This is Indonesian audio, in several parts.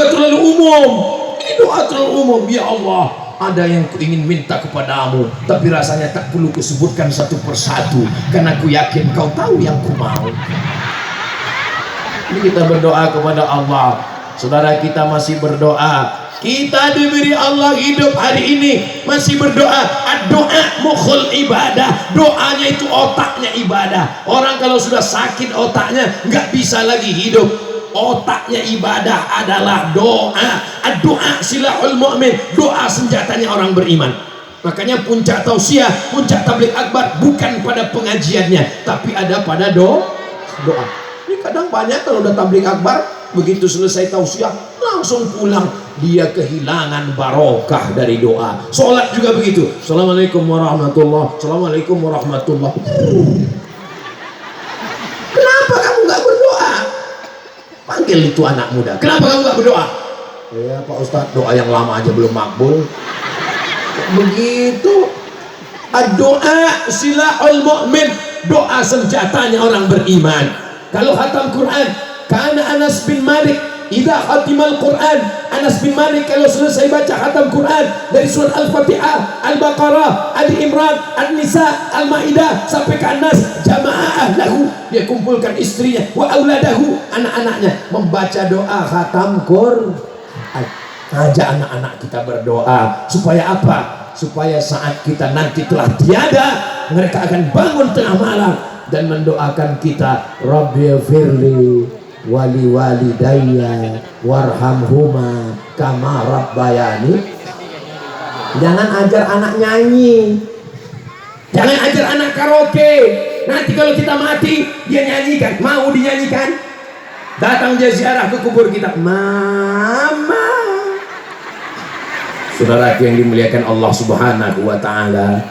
juga terlalu umum. Ini doa terlalu umum. Ya Allah, ada yang ku ingin minta kepadamu, tapi rasanya tak perlu kusebutkan satu persatu, karena ku yakin kau tahu yang ku mau. Ini kita berdoa kepada Allah. Saudara, kita masih berdoa. Kita diberi Allah hidup hari ini masih berdoa. Doa mukhul ibadah. Doanya itu otaknya ibadah. Orang kalau sudah sakit otaknya nggak bisa lagi hidup. Otaknya ibadah adalah doa. Doa silahul mu'min. Doa senjatanya orang beriman. Makanya puncak tausiah, puncak tabligh akbar bukan pada pengajiannya, tapi ada pada doa. Ini kadang banyak kalau udah tabligh akbar, begitu selesai tausiah langsung pulang, dia kehilangan barokah dari doa. Sholat juga begitu. Assalamualaikum warahmatullah, assalamualaikum warahmatullah. Kenapa kamu nggak berdoa? Panggil itu anak muda. Kenapa kamu nggak berdoa? Ya Pak Ustadz, doa yang lama aja belum makbul. Begitu. Doa silahul mu'min. Doa senjatanya orang beriman. Kalau khatam Quran, karena Anas bin Malik idza khatimal Quran, Anas bin Malik kalau selesai baca khatam Quran dari surat Al-Fatihah, Al-Baqarah, Ali Imran, An-Nisa, Al-Maidah sampai ke Anas, jama'ah lahu, dia kumpulkan istrinya wa auladahu, anak-anaknya membaca doa khatam Quran. Ajak anak-anak kita berdoa supaya apa? Supaya saat kita nanti telah tiada, mereka akan bangun tengah malam dan mendoakan kita, Rabbighfirli wali walidayya warhamhuma kama rabbayani. Jangan ajar anak nyanyi, jangan ajar anak karaoke. Nanti kalau kita mati dia nyanyikan, mau dinyanyikan? Datang dia ziarah ke kubur kita, mama. Saudara yang dimuliakan Allah Subhanahu wa ta'ala,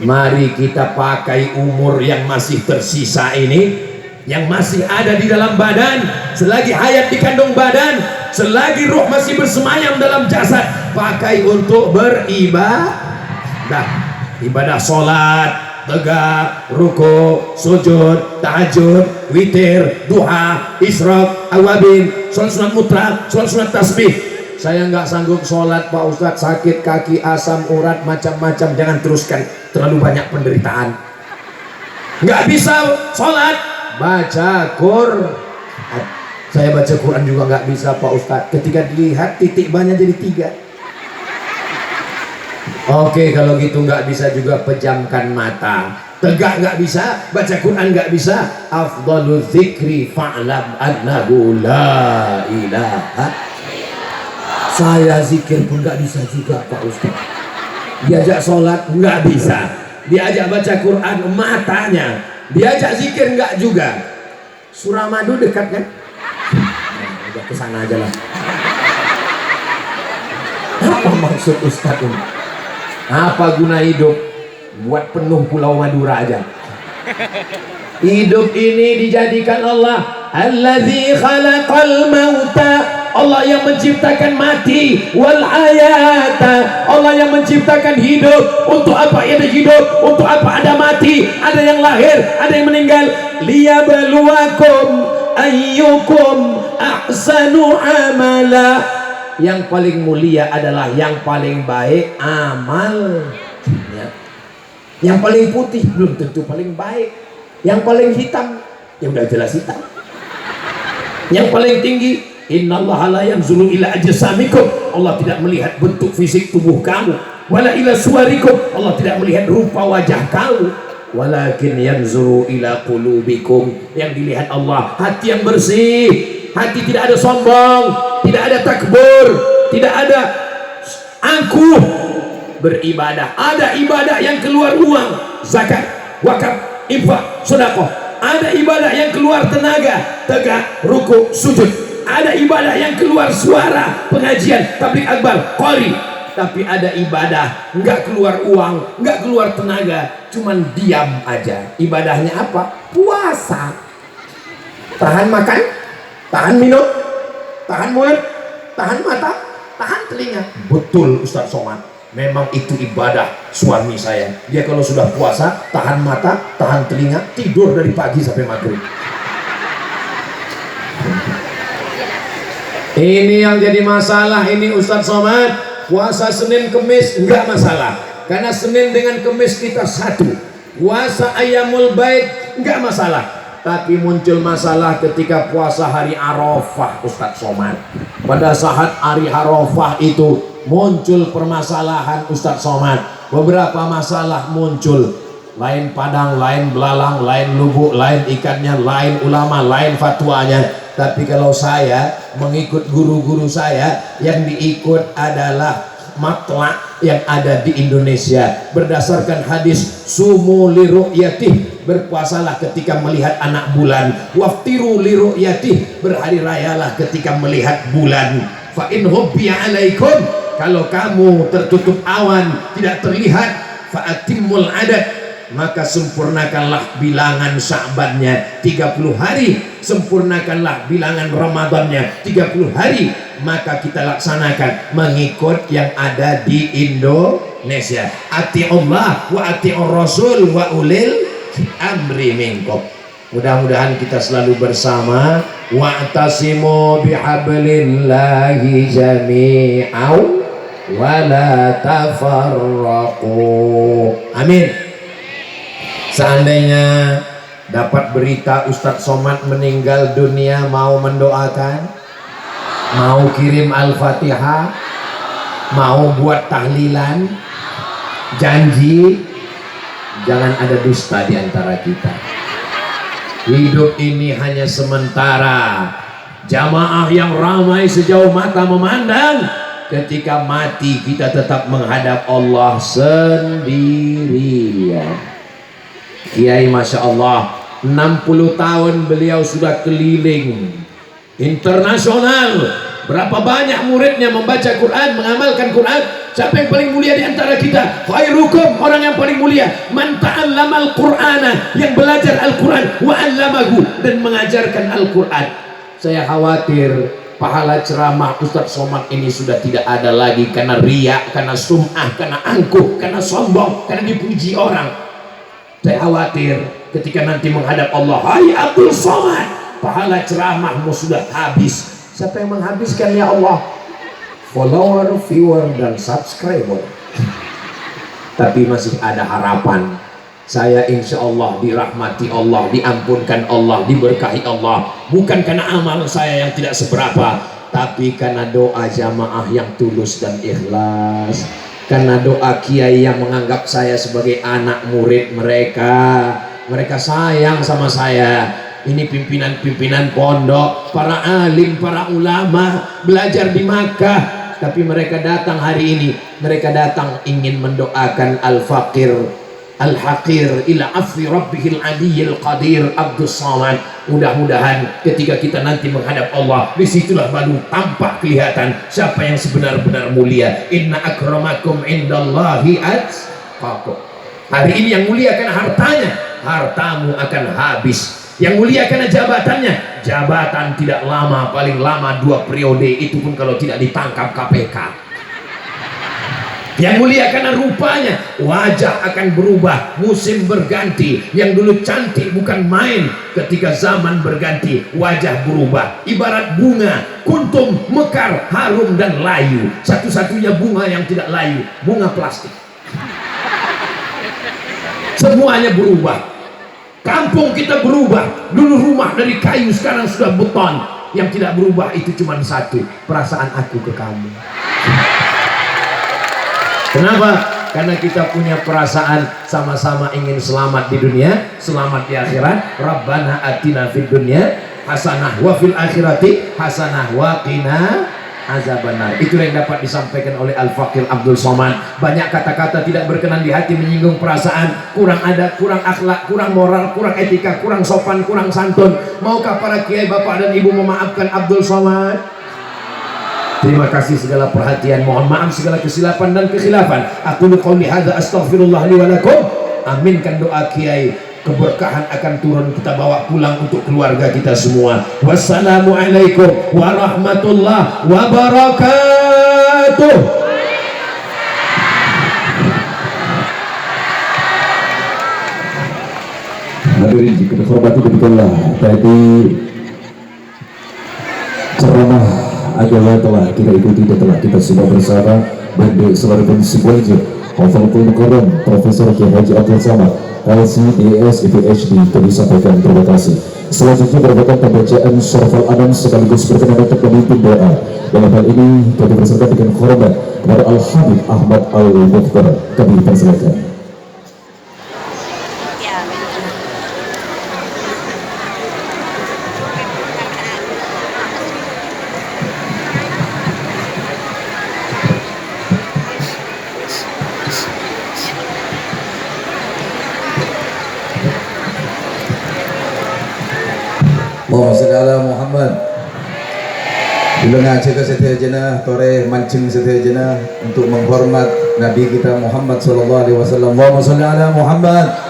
mari kita pakai umur yang masih tersisa ini, yang masih ada di dalam badan, selagi hayat di kandung badan, selagi ruh masih bersemayam dalam jasad, pakai untuk beribadah. Ibadah sholat, tegak, ruku, sujud, tahajud, witir, duha, isyraq, awabin, sholat sunat mutlak, sholat sunat tasbih. Saya nggak sanggup sholat Pak Ustadz, sakit kaki, asam urat, macam-macam. Jangan teruskan, terlalu banyak penderitaan. Nggak bisa sholat, baca Quran. Saya baca Quran juga nggak bisa Pak Ustadz. Ketika dilihat titik banyak jadi 3. Oke, kalau gitu nggak bisa juga pejamkan mata. Tegak nggak bisa, baca Quran nggak bisa. Afdhalu dzikri fa'lam annahu la ilaha. Saya zikir pun nggak bisa juga Pak Ustaz. Diajak sholat nggak bisa, diajak baca Quran matanya, diajak zikir nggak juga. Suramadu dekat kan? Udah kesana aja lah. Apa maksud Ustaz ini? Apa guna hidup? Buat penuh Pulau Madura aja. Hidup ini dijadikan Allah, Alladzi khalaqal mauta, Allah yang menciptakan mati, wal hayata, Allah yang menciptakan hidup. Untuk apa ada hidup? Untuk apa ada mati? Ada yang lahir, ada yang meninggal. Liyabluwakum ayyukum ahsanu amala. Yang paling mulia adalah yang paling baik amal. Ya. Yang paling putih belum tentu paling baik. Yang paling hitam ya udah jelas hitam. Yang paling tinggi, innallaha la yanzuru ila ajsamikum, Allah tidak melihat bentuk fisik tubuh kamu, wala ila suwarikum, Allah tidak melihat rupa wajah kamu, walakin yanzuru ila qulubikum, yang dilihat Allah hati yang bersih, hati tidak ada sombong, tidak ada takbur, tidak ada angkuh. Beribadah, ada ibadah yang keluar uang, zakat, wakaf, infak, sedekah. Ada ibadah yang keluar tenaga, tegak, ruku, sujud. Ada ibadah yang keluar suara, pengajian, tabligh akbar, qori. Tapi ada ibadah nggak keluar uang, nggak keluar tenaga, cuman diam aja. Ibadahnya apa? Puasa. Tahan makan, tahan minum, tahan mulut, tahan mata, tahan telinga. Betul Ustaz Somad. Memang itu ibadah suami saya. Dia kalau sudah puasa, tahan mata, tahan telinga, tidur dari pagi sampai maghrib. Ini yang jadi masalah ini Ustadz Somad. Puasa Senin Kemis enggak masalah, karena Senin dengan Kemis kita satu. Puasa Ayyamul Bait enggak masalah, tapi muncul masalah ketika puasa hari Arafah Ustadz Somad. Pada saat hari Arafah itu muncul permasalahan Ustadz Somad. Beberapa masalah muncul, lain padang, lain belalang, lain lubuk, lain ikannya, lain ulama, lain fatwanya. Tapi kalau saya mengikut guru-guru saya, yang diikut adalah matlak yang ada di Indonesia berdasarkan hadis sumu li ru'yatih, berpuasalah ketika melihat anak bulan, waftiru li ru'yatih, berhari rayalah ketika melihat bulan. Fa in hubbiya alaikum, kalau kamu tertutup awan tidak terlihat, fa atimmul adad, maka sempurnakanlah bilangan Sya'bannya 30 hari, sempurnakanlah bilangan Ramadannya 30 hari, maka kita laksanakan mengikut yang ada di Indonesia. Ati'ullah wa ati'ur rasul wa ulil amri minkum. Mudah-mudahan kita selalu bersama. Wa'tasimu bihablillahi jami'au wa la tafarraqu. Amin. Seandainya dapat berita Ustadz Somad meninggal dunia, mau mendoakan? Mau kirim Al-Fatihah? Mau buat tahlilan? Janji jangan ada dusta di antara kita. Hidup ini hanya sementara. Jamaah yang ramai sejauh mata memandang, ketika mati kita tetap menghadap Allah sendirian. Kiai Masya Allah 60 tahun beliau sudah keliling internasional. Berapa banyak muridnya membaca Quran, mengamalkan Quran. Siapa yang paling mulia di antara kita? Khairukum, orang yang paling mulia man ta'allamal Qur'ana, yang belajar Al-Quran wa 'allamahu, dan mengajarkan Al-Quran. Saya khawatir pahala ceramah Ustadz Somad ini sudah tidak ada lagi karena riya, karena sum'ah, karena angkuh, karena sombong, karena dipuji orang. Saya khawatir ketika nanti menghadap Allah, hai Abdul Somad, pahala ceramahmu sudah habis. Siapa yang menghabiskan ya Allah? Follower, viewer, dan subscriber. Tapi masih ada harapan. Saya insya Allah dirahmati Allah, diampunkan Allah, diberkahi Allah. Bukan karena amal saya yang tidak seberapa, tapi karena doa jamaah yang tulus dan ikhlas. Karena doa kiai yang menganggap saya sebagai anak murid mereka. Mereka sayang sama saya. Ini pimpinan-pimpinan pondok, para alim, para ulama, belajar di Makkah. Tapi mereka datang hari ini, mereka datang ingin mendoakan al-faqir al-haqir ila afi rabbihil adiyil qadir Abdul Somad. Mudah-mudahan ketika kita nanti menghadap Allah, disitulah baru tampak kelihatan siapa yang sebenar-benar mulia. Inna akramakum indallahi atqakum. Hari ini yang mulia karena hartanya, hartamu akan habis. Yang mulia karena jabatannya, jabatan tidak lama, paling lama 2 periode, itu pun kalau tidak ditangkap KPK. Yang mulia karena rupanya, wajah akan berubah, musim berganti. Yang dulu cantik bukan main, ketika zaman berganti wajah berubah. Ibarat bunga, kuntum, mekar, harum dan layu. Satu-satunya bunga yang tidak layu, bunga plastik. Semuanya berubah. Kampung kita berubah. Dulu rumah dari kayu, sekarang sudah beton. Yang tidak berubah itu cuma satu, perasaan aku ke kamu. Kenapa? Karena kita punya perasaan sama-sama ingin selamat di dunia, selamat di akhirat. Rabbana atina fid dunya hasanah wa fil akhirati hasanah wa qina azabannar. Itu yang dapat disampaikan oleh Al-Faqir Abdul Somad. Banyak kata-kata tidak berkenan di hati, menyinggung perasaan, kurang adat, kurang akhlak, kurang moral, kurang etika, kurang sopan, kurang santun. Maukah para kiai, bapak dan ibu memaafkan Abdul Somad? Terima kasih segala perhatian, mohon maaf segala kesilapan dan kekhilafan. Aku qouli hadza astaghfirullah li wa lakum. Aminkan doa kiai, keberkahan akan turun, kita bawa pulang untuk keluarga kita semua. Wassalamualaikum warahmatullahi wabarakatuh. Hadirin jika dihormati, demikianlah tadi ceramah agama telah kita ikuti dan telah kita semua bersama baik di seluruh provinsi Sidoarjo, Hafalul Mukarram Profesor Kiai Haji Abdul Samad LCDS PhD kami sampaikan terima kasih. Selanjutnya merupakan pembacaan surah Al-An'am sekaligus berkenan untuk memimpin doa. Dalam hal ini kami berserta dengan hormat kepada Al-Habib Ahmad Al-Mukhtar. Kami persilakan. Allahumma sholli ala Muhammad. Bila ngaji ke setia jenah, tore mancing setia jenah untuk menghormat Nabi kita Muhammad sallallahu alaihi wasallam. Allahumma sholli ala Muhammad.